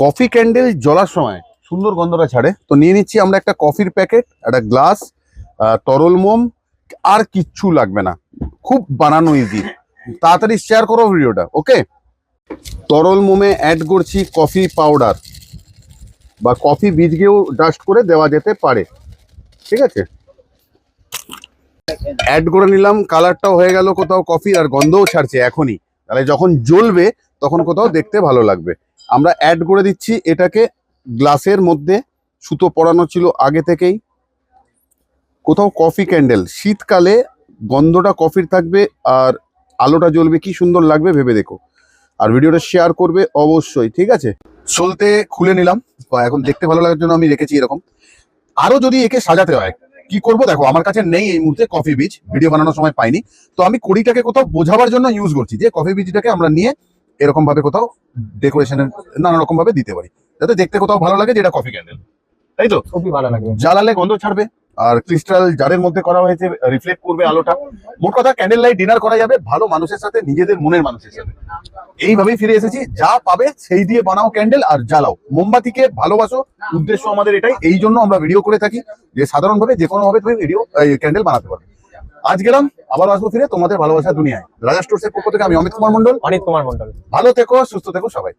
Coffee candle জ্বলার সময় সুন্দর গন্ধটা ছাড়ে। তো নিয়ে নিচ্ছি আমরা একটা কফির প্যাকেট, একটা গ্লাস, তরল মোম, আর কিচ্ছু লাগবে না, খুব বানানো ইজি। তাড়াতাড়ি শেয়ার করো ভিডিওটা। ওকে, তরল মোমে অ্যাড করছি কফি পাউডার বা কফি বীজকেও ডাস্ট করে দেওয়া যেতে পারে, ঠিক আছে। অ্যাড করে নিলাম, কালারটাও হয়ে গেল কোথাও কফি, আর গন্ধও ছাড়ছে এখনই, তাহলে যখন জ্বলবে তখন কোথাও দেখতে ভালো লাগবে। আমরা অ্যাড করে দিচ্ছি এটাকে গ্লাসের মধ্যে। সুতো পরানো ছিল আগে থেকেই। কোথাও কফি ক্যান্ডেল, শীতকালে গন্ধটা কফির থাকবে আর আলোটা জ্বলবে, কি সুন্দর লাগবে ভেবে দেখো। আর ভিডিওটা শেয়ার করবে অবশ্যই, ঠিক আছে। চলতে খুলে নিলাম, এখন দেখতে ভালো লাগার জন্য আমি রেখেছি এরকম। আরো যদি একে সাজাতে হয় কি করব দেখো, আমার কাছে নেই এই মুহূর্তে কফি বীজ, ভিডিও বানানোর সময় পাইনি। তো আমি কড়িটাকে কোথাও বোঝাবার জন্য ইউজ করছি যে কফি বীজটাকে আমরা নিয়ে এরকম ভাবে কোথাও ডেকোরেশনের নানা রকম ভাবে দিতে পারি, যাতে দেখতে কোথাও ভালো লাগে যে এটা কফি ক্যান্ডেল, তাই তো। খুবই ভালো লাগবে। জ্বালালে গন্ধ ছাড়বে, আর ক্রিস্টাল জারের মধ্যে করা হয়েছে, রিফ্লেক্ট করবে আলোটা। মোট কথা ক্যান্ডেল লাইট ডিনার করা যাবে ভালো মানুষের সাথে, নিজেদের মনের মানুষের সাথে। এইভাবেই ফিরে এসেছি, যা পাবে সেই দিয়ে বানাও ক্যান্ডেল আর জ্বালাও। মোমবাতিকে ভালোবাসো, উদ্দেশ্য আমাদের এটাই। এই জন্য আমরা ভিডিও করে থাকি যে সাধারণভাবে যে কোনো ভাবে তুমি ভিডিও ক্যান্ডেল বানাতে পারবে। আজ গেলাম, আবার আসবো ফিরে তোমাদের ভালোবাসার দুনিয়ায়। রাজা স্টোরসের পক্ষ থেকে আমি অমিত কুমার মন্ডল। অনিত কুমার মন্ডল। ভালো থেকো, সুস্থ থেকো সবাই।